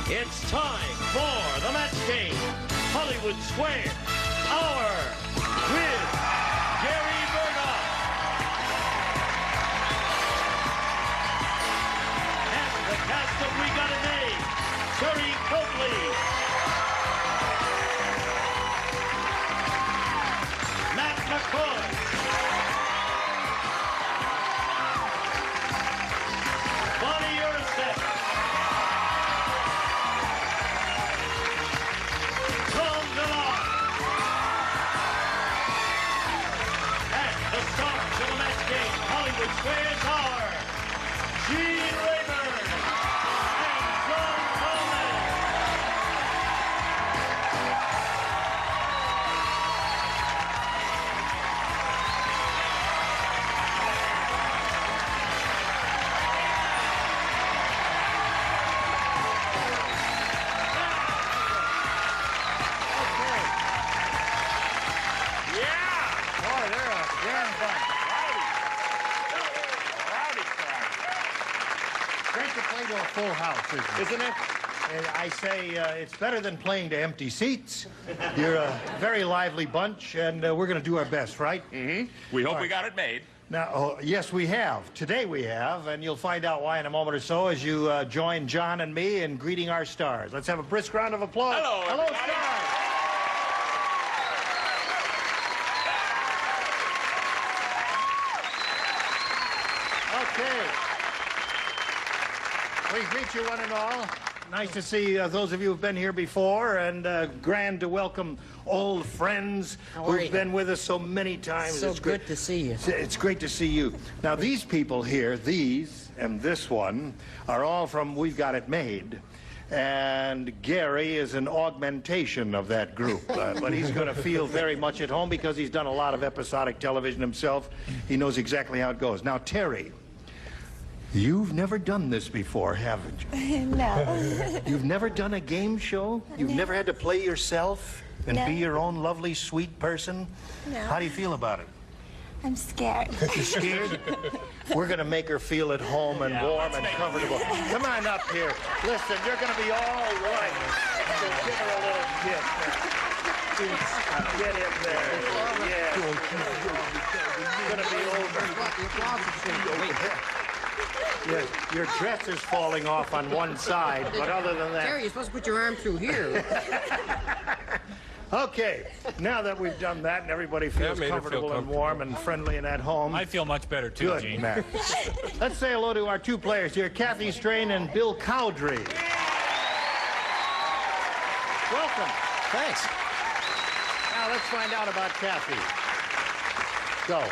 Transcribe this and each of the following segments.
It's time for the match game. Hollywood Square Hour with Gary Burghoff. And the cast of We Got It Made, Terry Copley, Matt McCoy, Bonnie Urseth, Tom Dillon, and the stars of the match game, Hollywood Squares are Gene Rayburn and John Coleman. Boy, they're a damn bunch. Great to play to a full house, isn't it? And I say it's better than playing to empty seats. You're a very lively bunch, and we're going to do our best, right? Mm-hmm. We hope we got it made. Now, yes, we have. Today we have, and you'll find out why in a moment or so as you join John and me in greeting our stars. Let's have a brisk round of applause. Hello, everybody. Stars. Okay. We greet you one and all. Nice to see those of you who've been here before, and grand to welcome old friends who've been with us so many times. So good to see you. It's great to see you. Now, these people here, these and this one, are all from We've Got It Made. And Gary is an augmentation of that group. But he's going to feel very much at home because he's done a lot of episodic television himself. He knows exactly how it goes. Now, Terry, you've never done this before, haven't you? No. You've never done a game show? You've never had to play yourself and No. be your own lovely, sweet person? No. How do you feel about it? I'm scared. You scared? We're going to make her feel at home and warm and comfortable. Come on up here. Listen, you're going to be all right. So give her a little kiss. Get in there. Yeah. It's going to be over. Yeah, your dress is falling off on one side, but other than that... Terry, you're supposed to put your arm through here. Okay, now that we've done that and everybody feels made her feel comfortable and comfortable. warm and friendly and at home... I feel much better, too, Good, Gene. Matt. Let's say hello to our two players here, Kathy Strain and Bill Cowdrey. Welcome. Thanks. Now let's find out about Kathy. Go.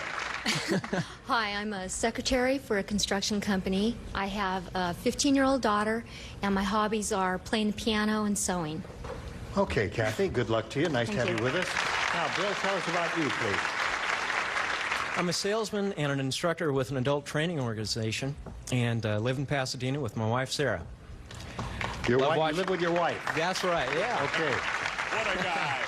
Hi, I'm a secretary for a construction company. I have a 15-year-old daughter, and my hobbies are playing the piano and sewing. Okay, Kathy, good luck to you. Nice to have you with us. Now, Bill, tell us about you, please. I'm a salesman and an instructor with an adult training organization, and live in Pasadena with my wife, Sarah. Your Love wife, you watching- live with your wife. That's right, yeah. Okay. What a guy.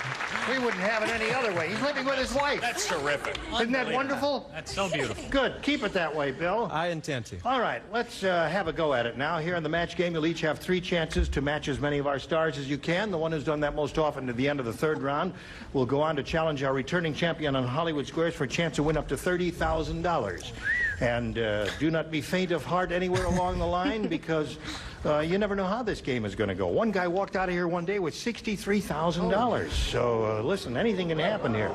We wouldn't have it any other way. He's living with his wife. That's terrific. Isn't that wonderful? That's so beautiful. Good. Keep it that way, Bill. I intend to. All right, let's have a go at it now. Here in the match game, you'll each have 3 chances to match as many of our stars as you can. The one who's done that most often at the end of the 3rd round will go on to challenge our returning champion on Hollywood Squares for a chance to win up to $30,000. And do not be faint of heart anywhere along the line because you never know how this game is going to go. One guy walked out of here one day with $63,000. So listen, anything can happen here.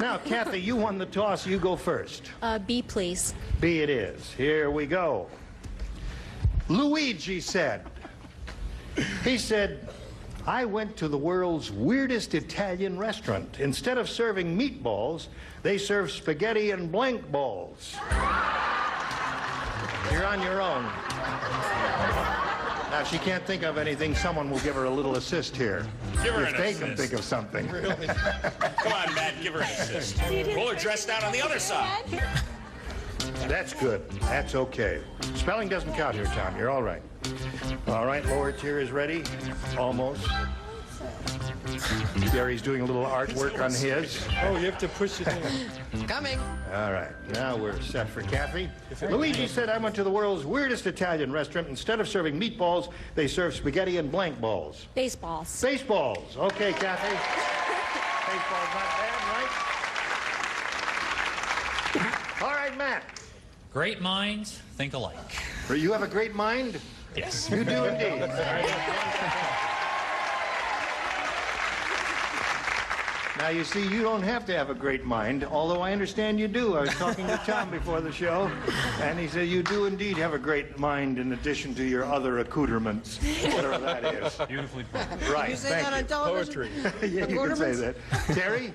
Now, Kathy, you won the toss. You go first. B, please. B it is. Here we go. Luigi said, he said, I went to the world's weirdest Italian restaurant. Instead of serving meatballs, they serve spaghetti and blank balls. You're on your own. Now, if she can't think of anything, someone will give her a little assist here. Give her if an they assist. can think of something. Come on, Matt, give her an assist. Roll her dress down on the other side. That's good. That's okay. Spelling doesn't count here, Tom. You're all right. All right, lower tier is ready. Almost. Gary's doing a little artwork on his. Oh, you have to push it in. Coming. All right, now we're set for Kathy. Luigi said, I went to the world's weirdest Italian restaurant. Instead of serving meatballs, they serve spaghetti and blank balls. Baseballs. Baseballs. Okay, Kathy. Baseball's not bad, right? All right, Matt. Great minds think alike. You have a great mind? Yes. You do indeed. Now, you see, you don't have to have a great mind, although I understand you do. I was talking to Tom before the show, and he said you do indeed have a great mind in addition to your other accoutrements, whatever that is. Beautifully put. Right, You say thank that on you. television? Yeah, you can say that. Terry?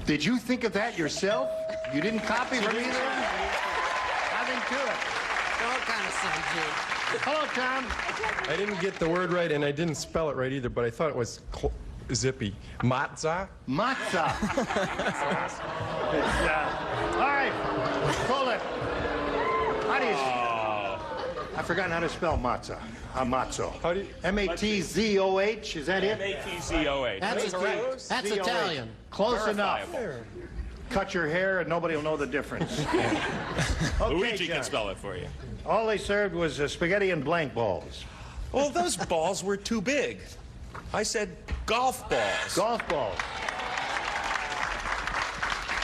Did you think of that yourself? You didn't copy from either of them? Nothing to it. What kind of son, Gene? Hello, Tom. I didn't get the word right, and I didn't spell it right either, but I thought it was zippy. Matza? Matzah. All right, hold it. How do you... I've forgotten how to spell matzah. Matzo. How do you... M-A-T-Z-O-H, is that it? M-A-T-Z-O-H. That's Z-O-H. Italian. Close enough. Cut your hair and nobody will know the difference. Okay, Luigi John. can spell it for you. All they served was spaghetti and blank balls. Well, those balls were too big. I said golf balls. Golf balls.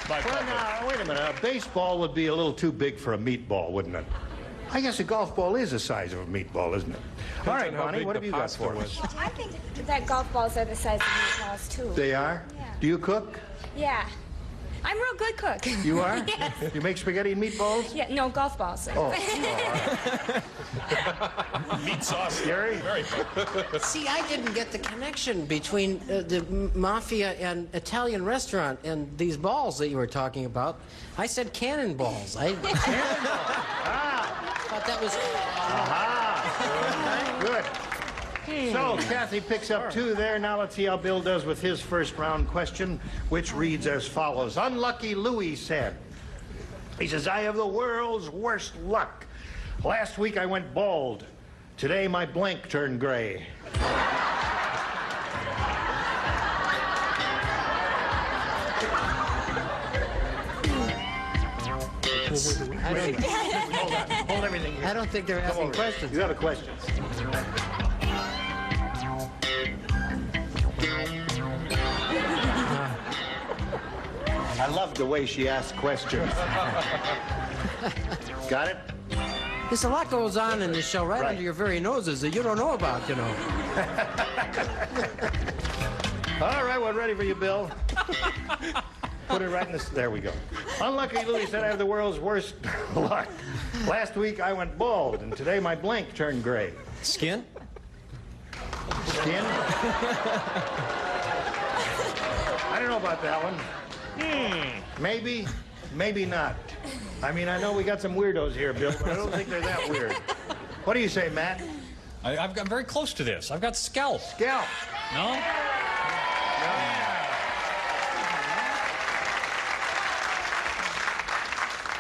Well, now, wait a minute. A baseball would be a little too big for a meatball, wouldn't it? I guess a golf ball is the size of a meatball, isn't it? All right, on how Bonnie, big what the have you got pasta for was. us? I think that golf balls are the size of meatballs, too. They are? Yeah. Do you cook? Yeah. I'm a real good cook. You are? Yes. You make spaghetti and meatballs? Yeah, no, golf balls. Oh. Meat sauce. Gary? Very good. See, I didn't get the connection between the mafia and Italian restaurant and these balls that you were talking about. I said cannonballs. I thought that was... Good. So, Kathy picks up 2 there. Now let's see how Bill does with his first round question, which reads as follows. Unlucky Louis said, he says, I have the world's worst luck. Last week I went bald. Today my blank turned gray. Hold everything here. I don't think they're asking questions. You have a question. I love the way she asks questions. Got it? There's a lot goes on in this show right under your very noses that you don't know about, you know. All right, we're ready for you, Bill. Put it right in this. There we go. Unlucky Louis said I have the world's worst luck. Last week I went bald, and today my blank turned gray. Skin? Skin? I don't know about that one. Maybe, maybe not. I mean, I know we got some weirdos here, Bill, but I don't think they're that weird. What do you say, Matt? I've got very close to this. I've got scalp. Scalp. No?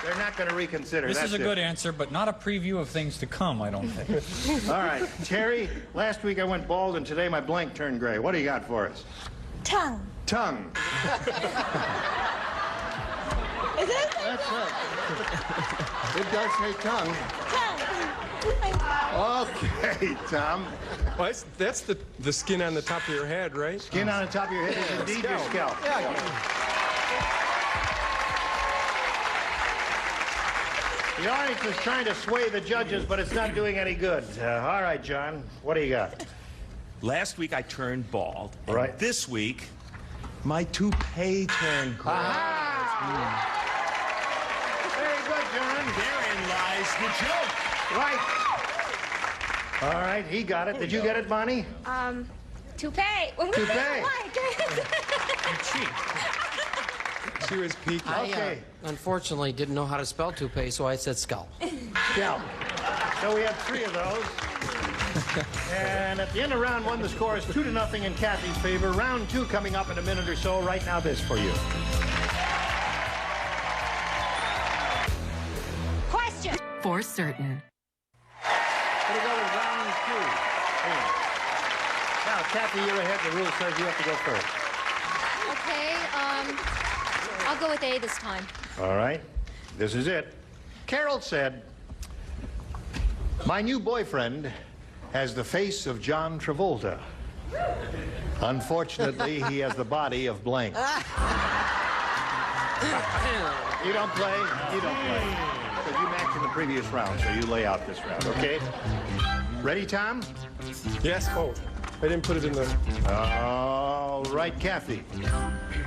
They're not going to reconsider. This That's is a it. good answer, but not a preview of things to come, I don't think. All right, Terry, last week I went bald, and today my blank turned gray. What do you got for us? Tongue. Tongue. Is it? That's right. It does say tongue. Tongue. Okay, Tom. Well, that's the skin on the top of your head, right? Skin on the top of your head is indeed your scalp. The audience is trying to sway the judges, but it's not doing any good. All right, John, what do you got? Last week I turned bald. And Right. this week, my toupee turned gray. Very good, John. Therein lies the joke. Right. All right, he got it. Did you get it, Bonnie? Toupee. Toupee. She was peeking. I, Okay. unfortunately, didn't know how to spell toupee, so I said scalp. Scalp. So we have 3 of those. And at the end of round 1, the score is 2-0 in Kathy's favor. Round 2 coming up in a minute or so. Right now, this for you. Question. For certain. We're going to go to round 2. Now, Kathy, you're ahead. The rule says you have to go first. Okay, I'll go with A this time. All right. This is it. Carol said, "My new boyfriend has the face of John Travolta. Unfortunately, he has the body of blank." You don't play? You don't play. Because you matched in the previous round, so you lay out this round, okay? Ready, Tom? Yes. Oh, I didn't put it in the... All right, Kathy.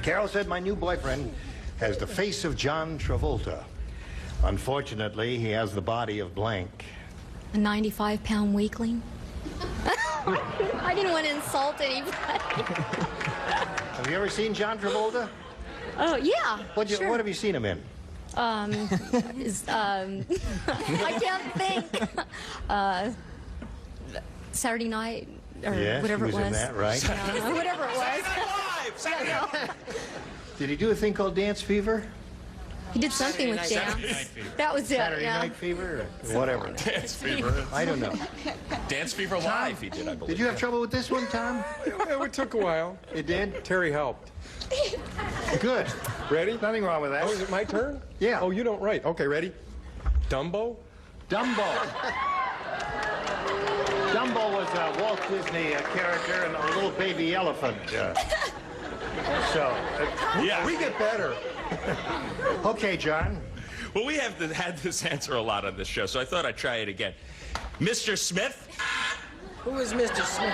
Carol said, "My new boyfriend has the face of John Travolta. Unfortunately, he has the body of blank." A 95-pound weakling. I didn't want to insult anybody. Have you ever seen John Travolta? Oh, yeah. What have you seen him in? I can't think. Saturday Night or Yes, whatever he was it was. in that, right? Yeah, whatever it was. Did he do a thing called Dance Fever? He did something with Saturday dance. That was it. Saturday yeah. Night Fever? Or whatever. Dance Fever. I don't know. Dance Fever Live, he did, I believe. Did you have trouble with this one, Tom? It took a while. It did? Terry helped. Good. Ready? Nothing wrong with that. Oh, is it my turn? Yeah. Oh, you don't write. Okay, ready? Dumbo? Dumbo. Dumbo was a Walt Disney character and a little baby elephant. Yeah. We get better. Okay, John. Well, we have had this answer a lot on this show, so I thought I'd try it again. Mr. Smith? Who is Mr. Smith?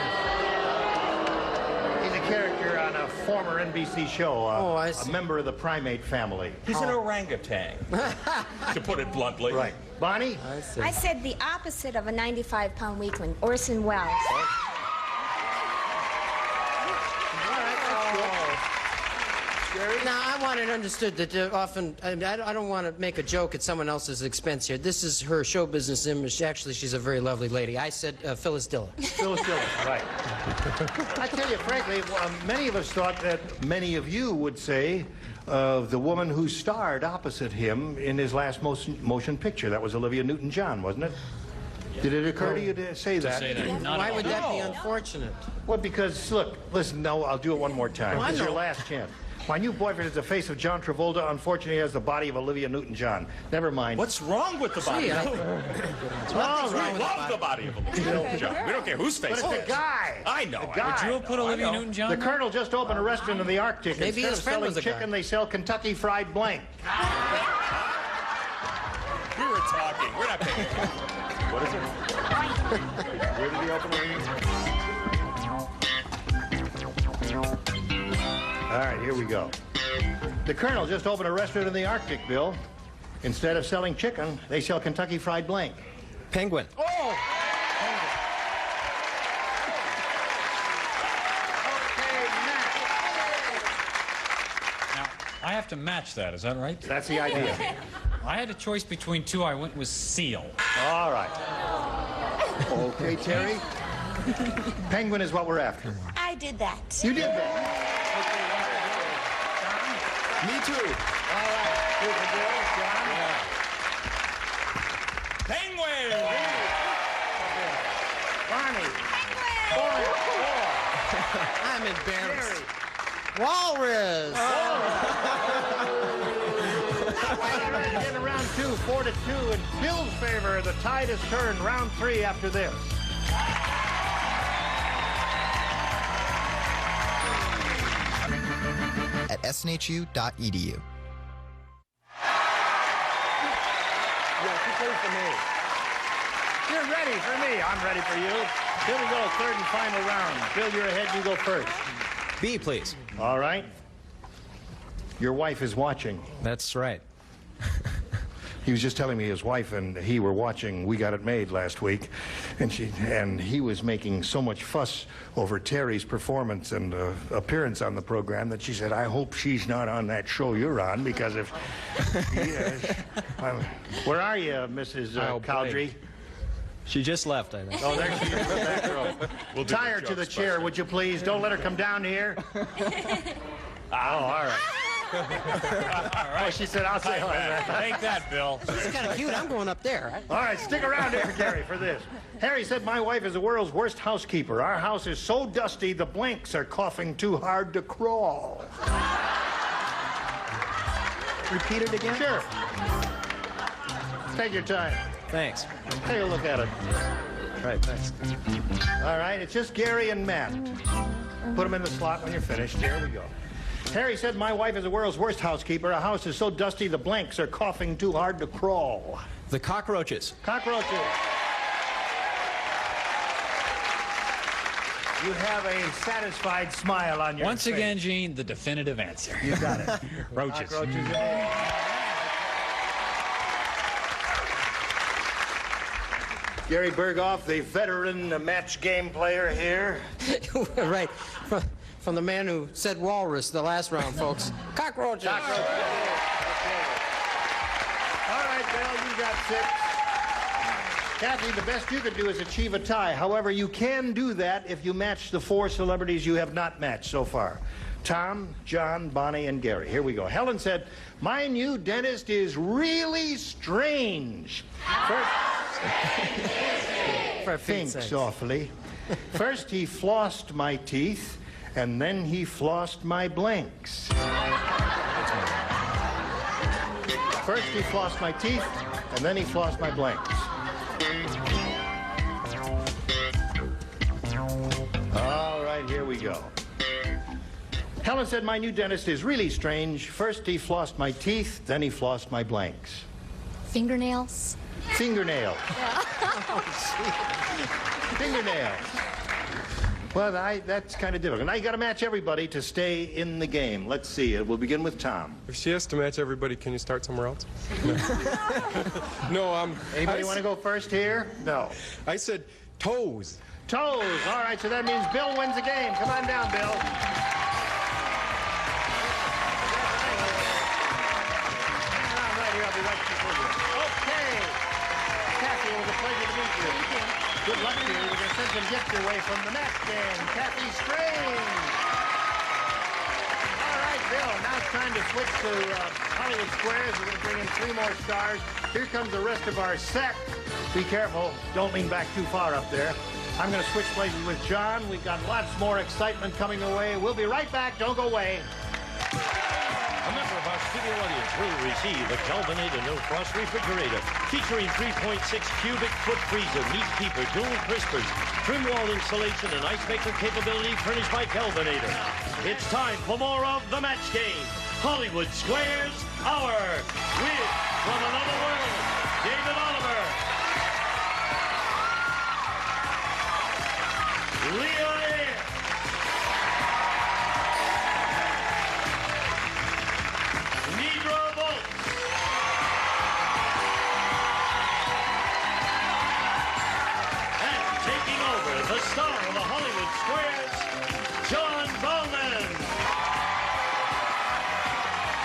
He's a character on a former NBC show. I A see. member of the primate family. He's an orangutan, to put it bluntly. Right. Bonnie? I said the opposite of a 95-pound weakling, Orson Welles. Now, I want it understood that often, I don't want to make a joke at someone else's expense here. This is her show business image. Actually, she's a very lovely lady. I said Phyllis Diller. Phyllis Diller, right. I tell you, frankly, many of us thought that many of you would say of the woman who starred opposite him in his last motion picture. That was Olivia Newton-John, wasn't it? Did it occur to you to say that? Why would that be unfortunate? Well, because, look, listen, no, I'll do it one more time. I This is your know. last chance. My new boyfriend is the face of John Travolta. Unfortunately, he has the body of Olivia Newton-John. Never mind. What's wrong with the body? Gee, We wrong love the body of Olivia Newton-John. We don't care whose face But it it's is. a guy. I know. A guy. Would you have put Olivia Newton-John? The Colonel just opened a restaurant in the Arctic. Maybe Instead his of friend selling was a guy. chicken, they sell Kentucky Fried Blank. We were talking. We're not paying. What is it? Where did he open it? All right, here we go. The Colonel just opened a restaurant in the Arctic, Bill. Instead of selling chicken, they sell Kentucky Fried Blank. Penguin. Oh! Now, I have to match that, is that right? That's the idea. I had a choice between two. I went with seal. All right. Okay, Terry. Penguin is what we're after. I did that. You did that. Me too. All right. Here's the deal, John. Penguin! Barney. I'm embarrassed. Walrus. In round two, 4-2 in Bill's favor. The tide has turned. Round three after this. at snhu.edu. Yeah, she plays for me. You're ready for me. I'm ready for you. Here we go, third and final round. Bill, you're ahead. You go first. B, please. All right. Your wife is watching. That's right. He was just telling me his wife and he were watching We Got It Made last week, and he was making so much fuss over Terry's performance and appearance on the program that she said, "I hope she's not on that show you're on, because if..." Where are you, Mrs. Cowdrey? She just left, I think. Oh, there she is. Back row. We'll Tie her to the chair, would you please? Don't let her come down here. Oh, all right. Oh, she said, I'll say hi. Take that, Bill. It's kind of cute. I'm going up there. All right, stick around here, Gary, for this. Harry said, my wife is the world's worst housekeeper. Our house is so dusty, the blinks are coughing too hard to crawl. Repeat it again? Sure. Take your time. Thanks. Take a look at it. Right, thanks. All right, it's just Gary and Matt. Put them in the slot when you're finished. There we go. Harry said, my wife is the world's worst housekeeper. Our house is so dusty, the blanks are coughing too hard to crawl. The cockroaches. Cockroaches. You have a satisfied smile on your Once face. again, Gene, the definitive answer. You got it. Roaches. Cockroaches. it is. Gary Berghoff, the veteran match game player here. Right. From the man who said walrus the last round, folks. Cockroaches. Okay. All right, Bill, you got 6. Kathy, the best you could do is achieve a tie. However, you can do that if you match the 4 celebrities you have not matched so far. Tom, John, Bonnie, and Gary. Here we go. Helen said, my new dentist is really strange. Thinks awfully. First, he flossed my teeth, and then he flossed my blanks. First, he flossed my teeth, and then he flossed my blanks. All right, here we go. Helen said, my new dentist is really strange. First, he flossed my teeth, then he flossed my blanks. Fingernails. Fingernails. Fingernails. Well, that's kind of difficult. Now you got to match everybody to stay in the game. Let's see. We'll begin with Tom. If she has to match everybody, can you start somewhere else? No, Anybody want to go first here? No. I said toes. Toes. All right, so that means Bill wins the game. Come on down, Bill. Right here, I'll be right before you. Okay. Kathy, it was a pleasure to meet you. Good luck to you. We're going to send some gifts your way from the match game. Kathy Strange. All right, Bill, now it's time to switch to Hollywood Squares. We're going to bring in 3 more stars. Here comes the rest of our set. Be careful. Don't lean back too far up there. I'm going to switch places with John. We've got lots more excitement coming away. We'll be right back. Don't go away. A member of our studio audience will receive a Kelvinator No Frost refrigerator featuring 3.6 cubic foot freezer, meat keeper, dual crispers, trim wall insulation, and ice maker capability furnished by Kelvinator. It's time for more of the match game. Hollywood Squares Hour with, from another world, David Oliver, Leah Ayres, Nedra Volz, and taking over the star of the Hollywood Squares, John Bowman.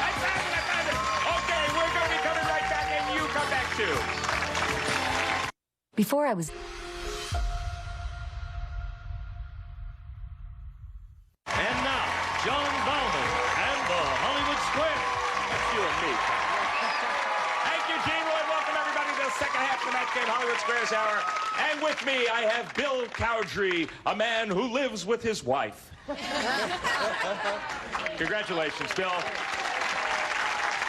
I found it! Okay, we're going to be coming right back, and you come back too. Before I was... And now, John Bowman and the Hollywood Square. That's you and me. Thank you, Gene Roy. Welcome, everybody, to the second half of the Match Game Hollywood Squares Hour. And with me, I have Bill Cowdery, a man who lives with his wife. Congratulations, Bill.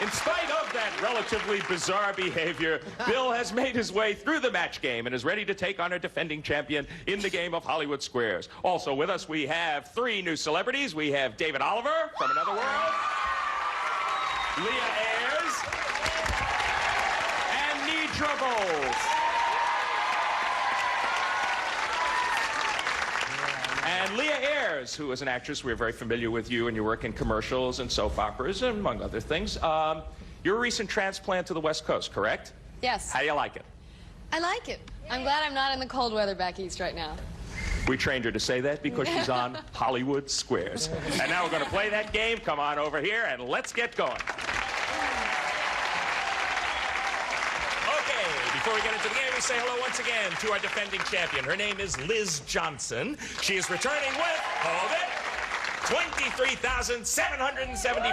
In spite of that relatively bizarre behavior, Bill has made his way through the match game and is ready to take on a defending champion in the game of Hollywood Squares. Also with us, we have 3 new celebrities. We have David Oliver from Another World, Leah Ayres, and Nedra Volz. And Leah Ayres, who is an actress, we're very familiar with you, and you work in commercials and soap operas, among other things. You're a recent transplant to the West Coast, correct? Yes. How do you like it? I like it. I'm glad I'm not in the cold weather back east right now. We trained her to say that because she's on Hollywood Squares. And now we're going to play that game. Come on over here, and let's get going. Okay, before we get into the game, we say hello once again to our defending champion. Her name is Liz Johnson. She is returning with, hold it, $23,775.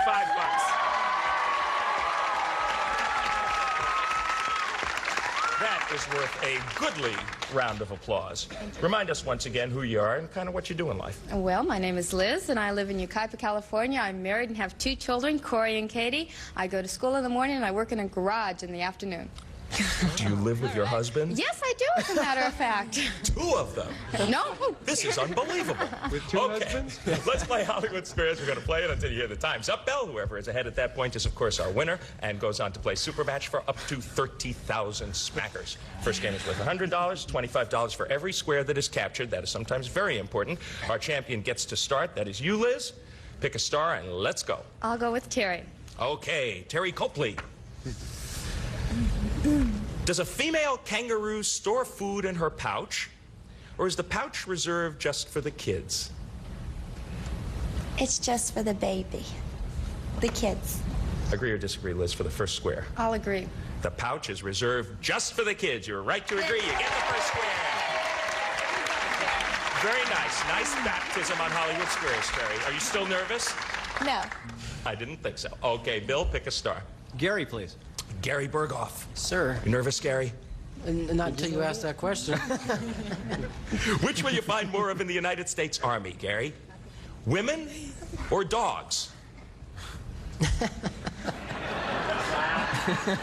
That is worth a goodly round of applause. Remind us once again who you are and kind of what you do in life. Well, my name is Liz, and I live in Yucaipa, California. I'm married and have 2 children, Corey and Katie. I go to school in the morning, and I work in a garage in the afternoon. Do you live with your husband? Yes, I do, as a matter of fact. 2 of them? No. This is unbelievable. With 2 husbands? Let's play Hollywood Squares. We're going to play it until you hear the time's up bell. Whoever is ahead at that point is, of course, our winner and goes on to play Super Match for up to 30,000 smackers. First game is worth $100, $25 for every square that is captured. That is sometimes very important. Our champion gets to start. That is you, Liz. Pick a star and let's go. I'll go with Terry. Okay, Terry Copley. Does a female kangaroo store food in her pouch, or is the pouch reserved just for the kids? It's just for the baby. The kids. Agree or disagree, Liz, for the first square? I'll agree. The pouch is reserved just for the kids. You're right to agree. You get the first square. Very nice. Nice baptism on Hollywood Squares, Terry. Are you still nervous? No. I didn't think so. Okay, Bill, pick a star. Gary, please. Gary Berghoff. Sir, You nervous, Gary? not until you ask that question. Which will you find more of in the United States Army, Gary? Women or dogs?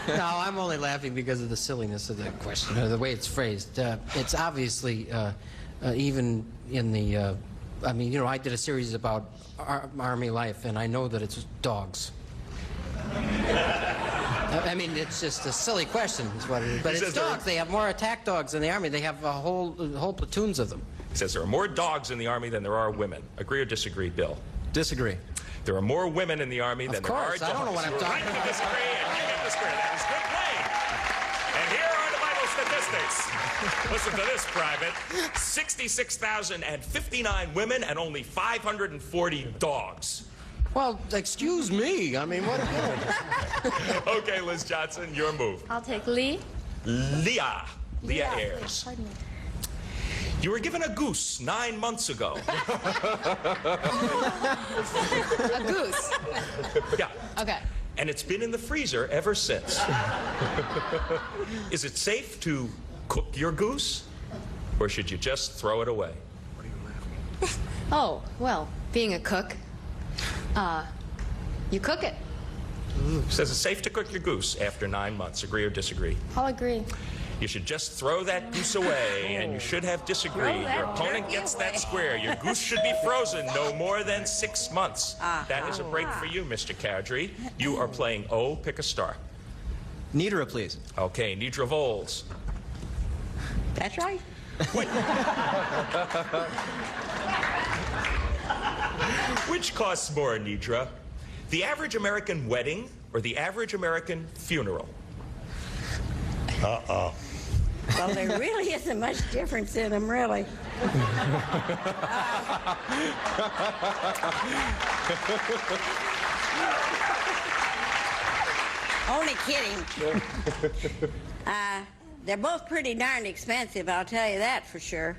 No, I'm only laughing because of the silliness of the question, or the way it's phrased. It's obviously, even in the, I mean, you know, I did a series about Army life, and I know that it's dogs. I mean, it's just a silly question, is what it is. But it's dogs. They have more attack dogs in the Army. They have whole platoons of them. He says there are more dogs in the Army than there are women. Agree or disagree, Bill? Disagree. There are more women in the Army than there are dogs. I don't know what I'm talking Right about. to disagree, and you get the square. That is good play. And here are the vital statistics. Listen to this, Private. 66,059 women and only 540 dogs. Well, excuse me. I mean, what? Okay, Liz Johnson, your move. I'll take Lee. Leah Ayres. Pardon me. You were given a goose 9 months ago. A goose. Yeah. Okay. And it's been in the freezer ever since. Is it safe to cook your goose? Or should you just throw it away? Oh, well, being a cook, you cook it. Says it's safe to cook your goose after 9 months. Agree or disagree? I'll agree. You should just throw that goose away, and you should have disagreed. Your opponent gets that square. Your goose should be frozen no more than 6 months. That is a break for you, Mr. Cowdery. You are playing O. Pick a star. Nidra, please. Okay, Nidra Voles. That's right. Which costs more, Nidra? The average American wedding or the average American funeral? Well, there really isn't much difference in them, really. Only kidding. They're both pretty darn expensive, I'll tell you that for sure.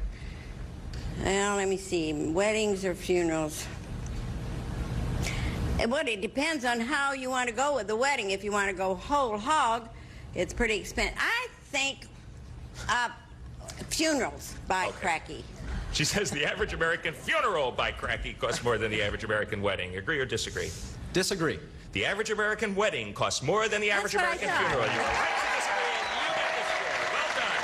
Well, let me see, weddings or funerals. Well, it depends on how you want to go with the wedding. If you want to go whole hog, it's pretty expensive. I think funerals by Cracky. She says the average American funeral by Cracky costs more than the average American wedding. Agree or disagree? Disagree. The average American wedding costs more than the average American funeral. You're right to disagree, and you get the square. Well done.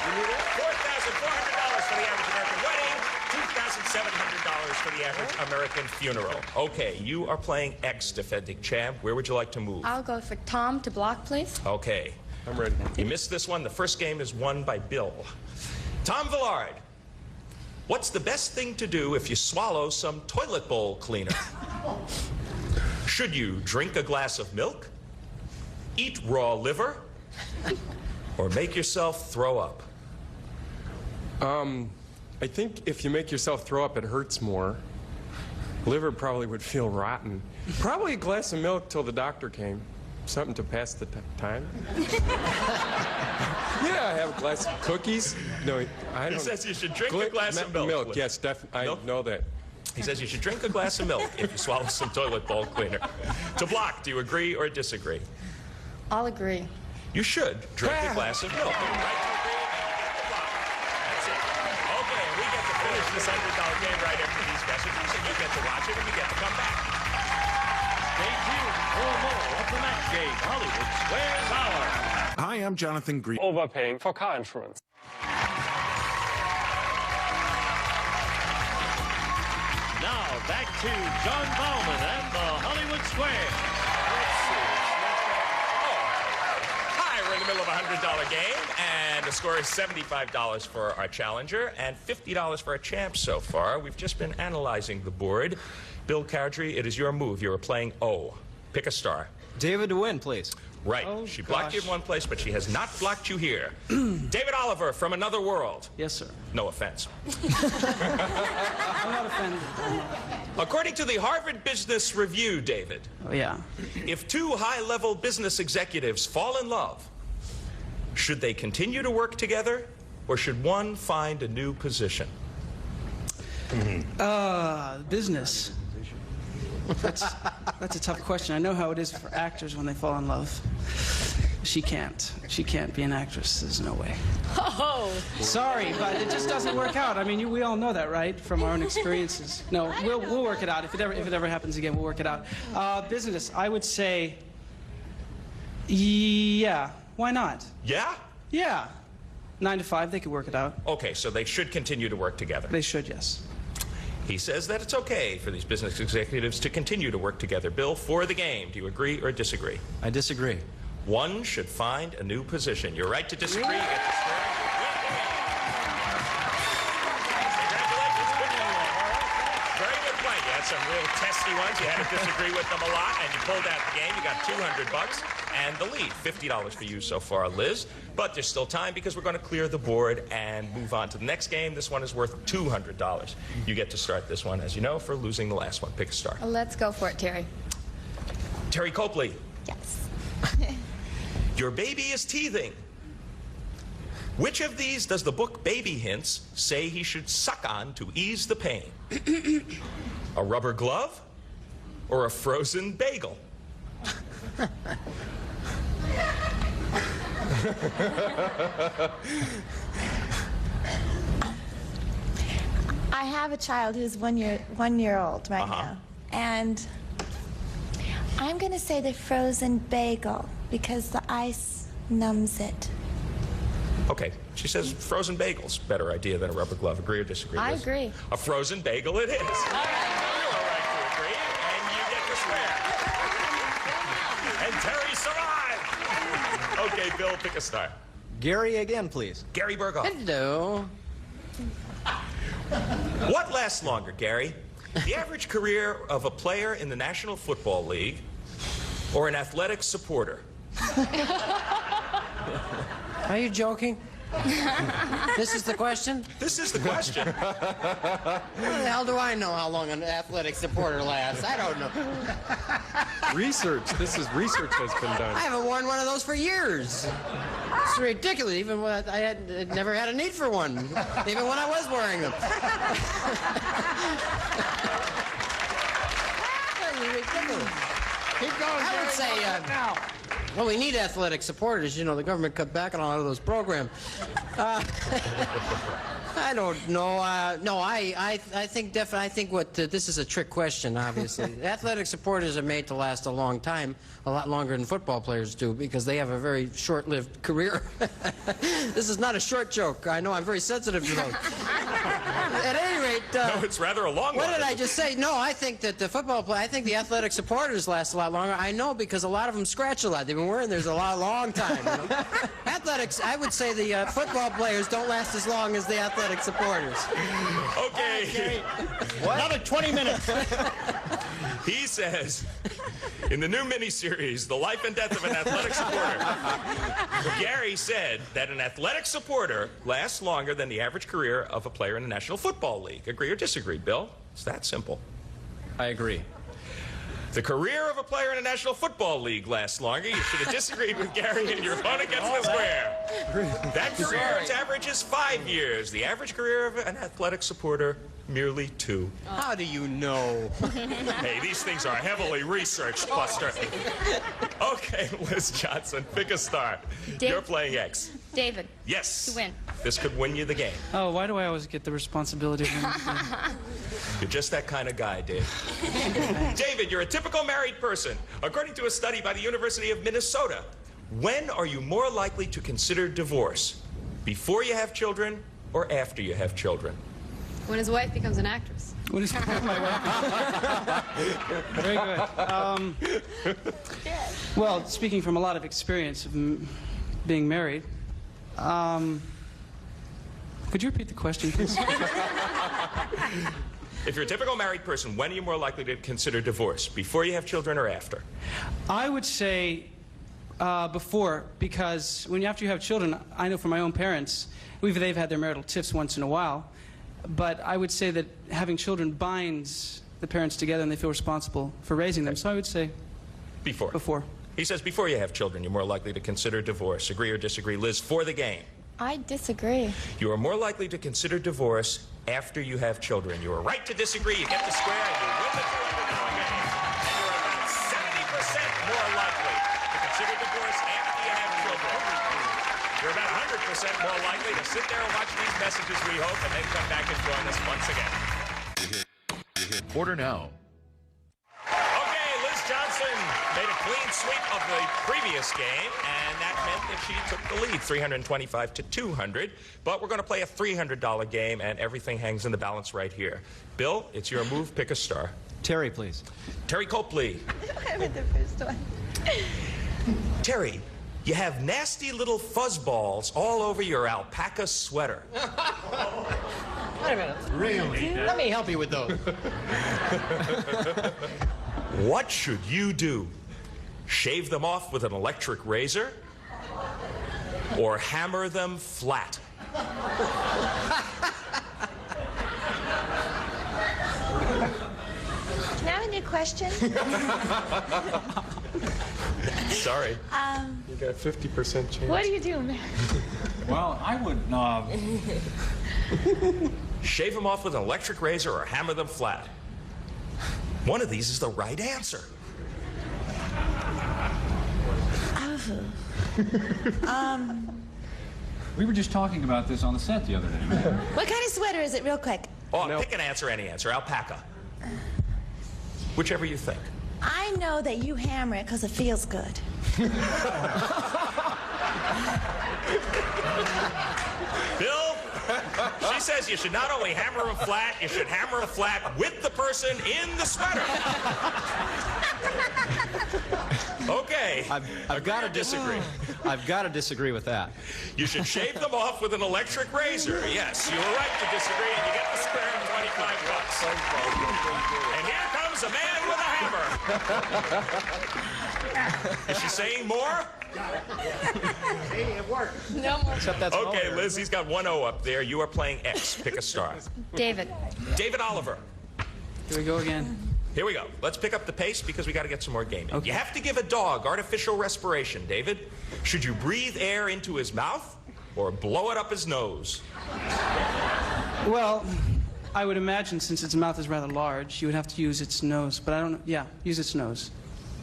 $4,400 for the average American wedding, $2,700 for the average American funeral. Okay, you are playing ex-defending champ. Where would you like to move? I'll go for Tom to block, please. Okay. I'm ready. You missed this one. The first game is won by Bill. Tom Villard, what's the best thing to do if you swallow some toilet bowl cleaner? Should you drink a glass of milk, eat raw liver, or make yourself throw up? I think if you make yourself throw up, it hurts more. Liver probably would feel rotten. Probably a glass of milk till the doctor came. Something to pass the time. Yeah, I have a glass of cookies. No, I don't. He says you should drink a glass of milk. Yes, definitely. I know that. He says you should drink a glass of milk if you swallow some toilet bowl cleaner. To block, do you agree or disagree? I'll agree. You should drink a glass of milk. That's it. Okay, we get to finish this $100 game right after these messages, and you get to watch it, and you get to come back. Stay tuned for more of the match game, Hollywood Squares Hour. Hi, I'm Jonathan Green. Overpaying for car insurance. Now back to John Bauman and the Hollywood Square. Hi, we're in the middle of a $100 game, and the score is $75 for our challenger and $50 for our champ so far. We've just been analyzing the board. Bill Cowdery, it is your move. You're playing O. Pick a star. David to win, please. Right. Oh, she blocked you in gosh. one place, but she has not blocked you here. David Oliver from Another World. Yes, sir. No offense. I'm not offended. According to the Harvard Business Review, David, Oh, yeah. if two high-level business executives fall in love, should they continue to work together, or should one find a new position? Business. That's a tough question. I know how it is for actors when they fall in love. She can't. She can't be an actress. There's no way. Oh! Sorry, but it just doesn't work out. I mean, we all know that, right? From our own experiences. No, we'll work it out. If it ever happens again, we'll work it out. Business, I would say, yeah. Why not? Yeah? Yeah. 9 to 5, they could work it out. Okay, so they should continue to work together. They should, yes. He says that it's okay for these business executives to continue to work together. Bill, for the game, do you agree or disagree? I disagree. One should find a new position. You're right to disagree. You get to swear. Congratulations. Very good play. You had some real testy ones. You had to disagree with them a lot, and you pulled out the game. You got $200 and the lead. $50 for you so far, Liz. But there's still time because we're going to clear the board and move on to the next game. This one is worth $200. You get to start this one, as you know, for losing the last one. Pick a star. Let's go for it, Terry. Terry Copley. Yes. Your baby is teething. Which of these does the book Baby Hints say he should suck on to ease the pain? A rubber glove or a frozen bagel? I have a child who's one year old right now, and I'm going to say the frozen bagel because the ice numbs it. Okay, she says frozen bagel's a better idea than a rubber glove. Agree or disagree? I Liz? agree. A frozen bagel it is. You are right to agree, and you get to swear. And Terry survived. Okay, Bill, pick a star. Gary again, please. Gary Burghoff. Hello. What lasts longer, Gary? The average career of a player in the National Football League or an athletic supporter? Are you joking? This is the question? This is the question. How the hell do I know how long an athletic supporter lasts? I don't know. Research. This is research that's been done. I haven't worn one of those for years. It's ridiculous. Even when I had never had a need for one, even when I was wearing them. Ridiculous. Keep going, I would say, well, we need athletic supporters. You know, the government cut back on a lot of those programs. I don't know. No, I think definitely. I think what this is a trick question. Obviously, athletic supporters are made to last a long time, a lot longer than football players do, because they have a very short-lived career. This is not a short joke. I know I'm very sensitive to those. At any rate, no, it's rather a long one. What did I just say? No, I think that the I think the athletic supporters last a lot longer. I know because a lot of them scratch a lot. They've been wearing theirs a long time. You know? Athletics, I would say the football players don't last as long as the athletic supporters. Okay. Another 20 minutes. He says, in the new miniseries, The Life and Death of an Athletic Supporter, Gary said that an athletic supporter lasts longer than the average career of a player in the National Football League. Agree or disagree, Bill? It's that simple. I agree. The career of a player in the National Football League lasts longer. You should have disagreed with Gary, and your opponent gets the square. That career's average is 5 years. The average career of an athletic supporter, merely 2. How do you know? Hey, these things are heavily researched, Buster. Okay, Liz Johnson, pick a star. You're playing X. David. Yes. You win. This could win you the game. Oh, why do I always get the responsibility of winning? You're just that kind of guy, Dave. David, you're a typical married person. According to a study by the University of Minnesota, when are you more likely to consider divorce? Before you have children or after you have children? When his wife becomes an actress. What is my wife? Very good. Well, speaking from a lot of experience of being married, could you repeat the question, please? If you're a typical married person, when are you more likely to consider divorce? Before you have children or after? I would say before, because after you have children, I know from my own parents, they've had their marital tiffs once in a while, but I would say that having children binds the parents together and they feel responsible for raising them. So I would say before. Before. He says before you have children, you're more likely to consider divorce. Agree or disagree? Liz, for the game. I disagree. You are more likely to consider divorce after you have children. You are right to disagree. You get the square and you win the $200 game. And you're about 70% more likely to consider divorce after you have children. You're about 100% more likely to sit there and watch these messages, we hope, and then come back and join us once again. You hit quarter now. Okay, Liz Johnson made a clean sweep of the previous game, and that meant that she took the lead, 325 to 200. But we're going to play a $300 game, and everything hangs in the balance right here. Bill, it's your move. Pick a star. Terry, please. Terry Copley. I read the first one. Terry, you have nasty little fuzzballs all over your alpaca sweater. Wait a minute. Really? Let me help you with those. What should you do? Shave them off with an electric razor? Or hammer them flat? Can I have a new question? Sorry. You got a 50% chance. What do you do, man? Well, I would. Shave them off with an electric razor or hammer them flat. One of these is the right answer. We were just talking about this on the set the other day. What kind of sweater is it, real quick? Oh, pick an answer, any answer. Alpaca. Whichever you think. I know that you hammer it because it feels good. Bill, she says you should not only hammer them flat, you should hammer them flat with the person in the sweater. Okay. I've got to disagree. I've got to disagree with that. You should shave them off with an electric razor. Yes, you were right to disagree, and you get the square of $25. And here comes a man with a hammer. Is she saying more? Hey, it worked. No more. Except that's Okay, Liz, he's got 1-0 up there. You are playing X. Pick a star. David. David Oliver. Here we go again. Here we go. Let's pick up the pace because we got to get some more gaming. Okay. You have to give a dog artificial respiration, David. Should you breathe air into his mouth or blow it up his nose? Well, I would imagine since its mouth is rather large, you would have to use its nose. But I don't know. Yeah, use its nose.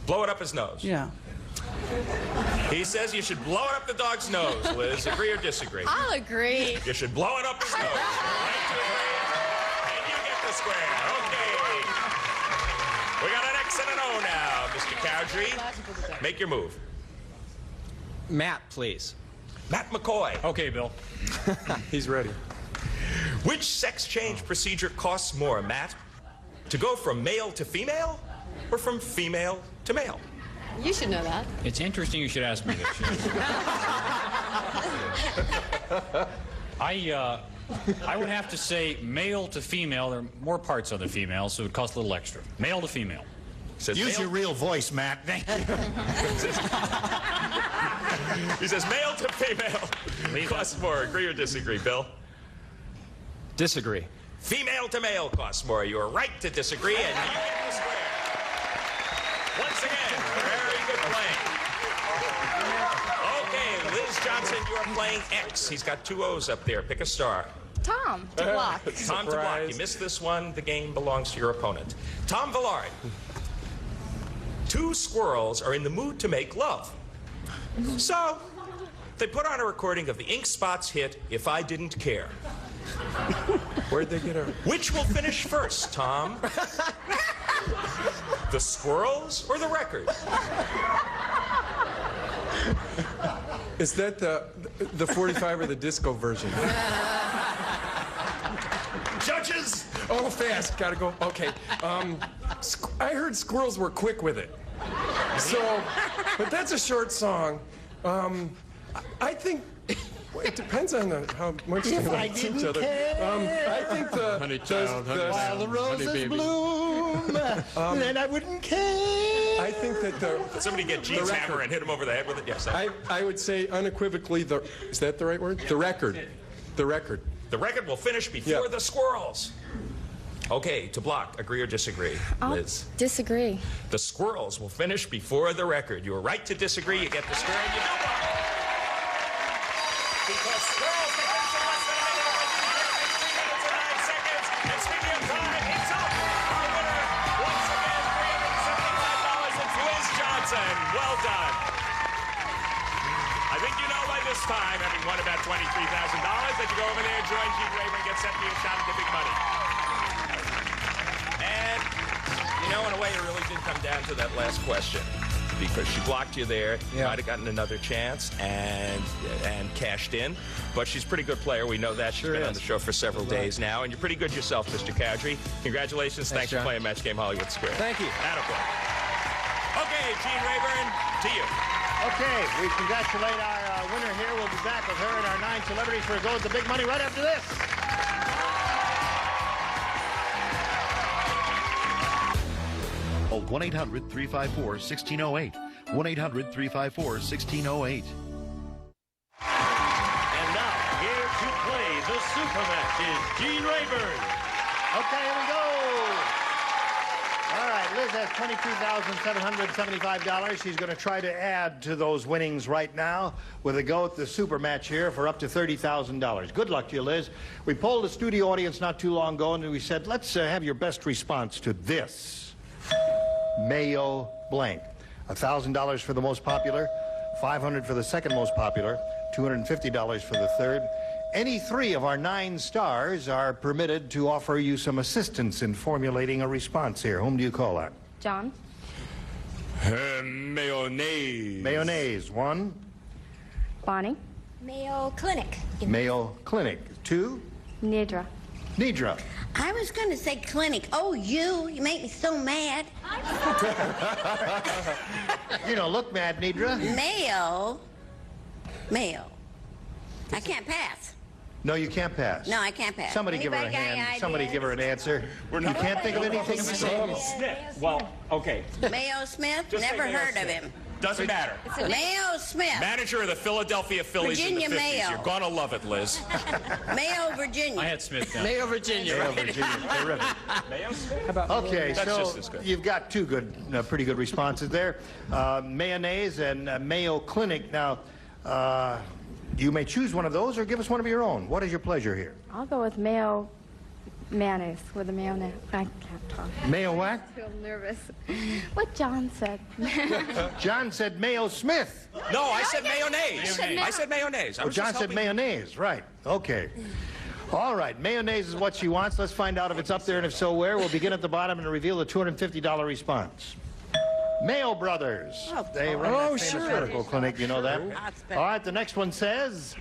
Blow it up his nose. Yeah. He says you should blow it up the dog's nose, Liz. Agree or disagree? I'll agree. You should blow it up his nose. Right to agree. And you get the square. Okay. We got an X and an O now, Mr. Cowdrey. Make your move. Matt, please. Matt McCoy. Okay, Bill. He's ready. Which sex change procedure costs more, Matt? To go from male to female or from female to male? You should know that. It's interesting you should ask me this. I would have to say male to female. There are more parts of the female, so it would cost a little extra. Male to female. Use your real voice, Matt. Thank you. He says male to female. Costs more. Agree or disagree, Bill? Disagree. Female to male costs more. You are right to disagree, and you get the square. Once again, very good playing. Okay, Liz Liz Johnson, you are playing X. He's got 2 O's up there. Pick a star. Tom, to block. Tom to block. You missed this one. The game belongs to your opponent. Tom Villard. 2 squirrels are in the mood to make love. So, they put on a recording of the Ink Spots hit, If I Didn't Care. Where'd they get her? Which will finish first, Tom? The squirrels or the record? Is that the 45 or the disco version? Judges! Oh, fast. Gotta go. Okay. I heard squirrels were quick with it. So, but that's a short song. I think it depends on how much they like each other. I think while the roses bloom, then I wouldn't care. I think that somebody get Gene's hammer and hit him over the head with it. Yes. I would say unequivocally is that the right word? The record. The record. The record will finish before the squirrels. Okay, to block, agree or disagree, Liz? Disagree. The squirrels will finish before the record. You are right to disagree. You get the square and you do block. Because squirrels can finish in less than a minute and 3 minutes and 9 seconds. And speaking of time, it's up. Our winner, once again, $375. It's Liz Johnson. Well done. I think you know by this time, having won about $23,000, that you go over there, join Gene Rayburn, and get set for your shot at the big money. And, you know, in a way, it really did come down to that last question. Because she blocked you there. You might have gotten another chance and cashed in. But she's a pretty good player. We know that. She's been on the show for several days now. And you're pretty good yourself, Mr. Kadri. Congratulations. Thanks for playing Match Game Hollywood Square. Thank you. Attaboy. Okay, Gene Rayburn, to you. Okay, we congratulate our winner here. We'll be back with her and our 9 celebrities for a go at the big money right after this. Call 1-800-354-1608. 1-800-354-1608. And now, here to play the super match is Gene Rayburn. Okay, here we go. All right, Liz has $22,775. She's going to try to add to those winnings right now with a go at the super match here for up to $30,000. Good luck to you, Liz. We polled the studio audience not too long ago, and we said, let's have your best response to this. Mayo blank. $1,000 for the most popular, $500 for the second most popular, $250 for the third. Any 3 of our 9 stars are permitted to offer you some assistance in formulating a response here. Whom do you call on? John. Mayonnaise. Mayonnaise, 1. Bonnie. Mayo Clinic. Mayo Clinic, 2. Nidra. Nidra. I was going to say clinic. Oh, you make me so mad. You don't look mad, Nidra. Mayo. I can't pass. No, you can't pass. No, I can't pass. Somebody give her a Anybody got any hand. Somebody ideas? give her an answer. You can't think of anything to say? Smith. Well, okay. Mayo Smith? Just say Never Mayo heard Smith. of him. Doesn't matter. Mayo Smith. Manager of the Philadelphia Phillies Virginia in the 50s. Mayo. You're gonna love it, Liz. Mayo, Virginia. I had Smith down. Mayo, Virginia. Mayo, Virginia. Terrific. Mayo Smith? Okay, That's so just as good. you've got 2 good, pretty good responses there. Mayonnaise and Mayo Clinic. Now, you may choose one of those or give us one of your own. What is your pleasure here? I'll go with mayo mayonnaise with the mayonnaise. I can't talk. Mayo what? I feel nervous. What John said. John said Mayo Smith. No, I said mayonnaise. Mayonnaise. I said mayonnaise. I Oh, was John just said helping- mayonnaise. Right. Okay. All right. Mayonnaise is what she wants. Let's find out if it's up there, and if so, where. We'll begin at the bottom and reveal the $250 response. Mayo Brothers. They run that famous medical clinic. You know that? All right. The next one says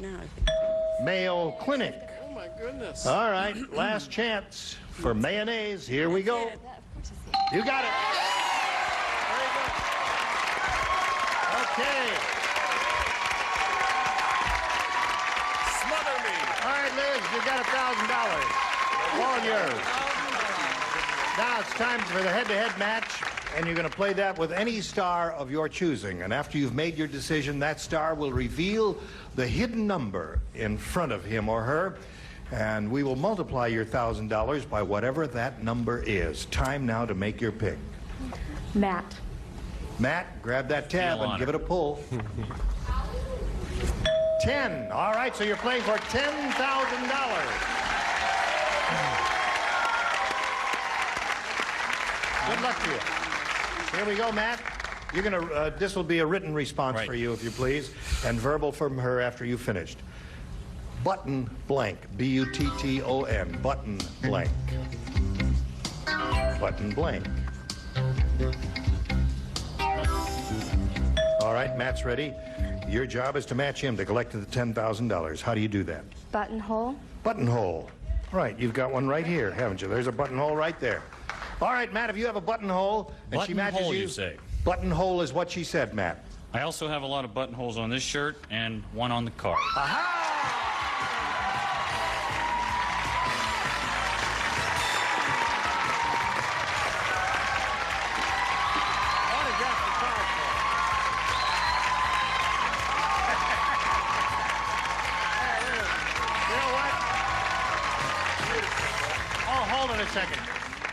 Mayo Clinic. Oh, my goodness. All right. Last chance for mayonnaise. Here we go. You got it. Very good. Okay. Smother me. All right, Liz, you got $1,000. All yours. Now it's time for the head-to-head match, and you're going to play that with any star of your choosing. And after you've made your decision, that star will reveal the hidden number in front of him or her, and we will multiply your $1,000 by whatever that number is. Time now to make your pick. Matt. Matt, grab that tab Feel and give it a pull. 10. All right, so you're playing for $10,000. Good luck to you. Here we go, Matt. You're gonna. This will be a written response for you, if you please, and verbal from her after you finished. Button blank. B-U-T-T-O-N. Button blank. Button blank. All right, Matt's ready. Your job is to match him to collect the $10,000. How do you do that? Buttonhole. Buttonhole. Right, you've got one right here, haven't you? There's a buttonhole right there. All right, Matt, if you have a buttonhole and she matches Buttonhole, you, you say? Buttonhole is what she said, Matt. I also have a lot of buttonholes on this shirt and one on the car. Aha! Autograph the card for her. You know what? Oh, hold on a second.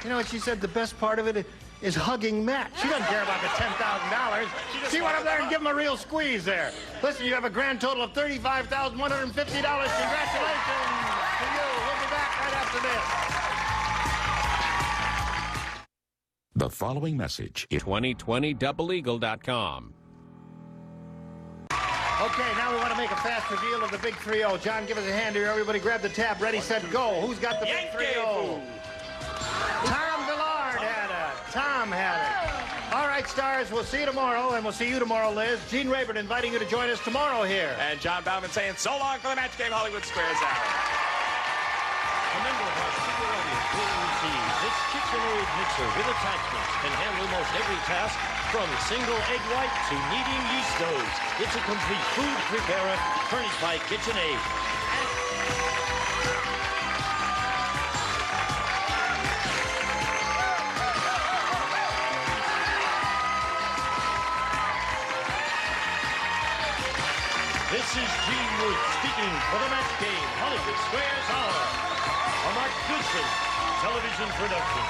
You know what she said? The best part of it is hugging Matt. She doesn't care about the $10,000. She went up there and give him a real squeeze there. Listen, you have a grand total of $35,150. Congratulations to you. We'll be back right after this. The following message is 2020doubleeagle.com. Okay, now we want to make a fast reveal of the big 3-0. John, give us a hand here. Everybody grab the tab. Ready, set, go. Who's got the big 3-0? Tom Villard had it. Tom had it. All right, stars, we'll see you tomorrow, and we'll see you tomorrow, Liz. Gene Rayburn inviting you to join us tomorrow here. And John Bauman saying so long for the Match Game Hollywood Squares Hour. A member of our studio audience will receive this KitchenAid mixer with attachments can handle most every task from single egg white to kneading yeast doughs. It's a complete food preparer furnished by KitchenAid. This is Gene Wood speaking for the Match Game Hollywood Squares Hour. A Mark Goodson television production.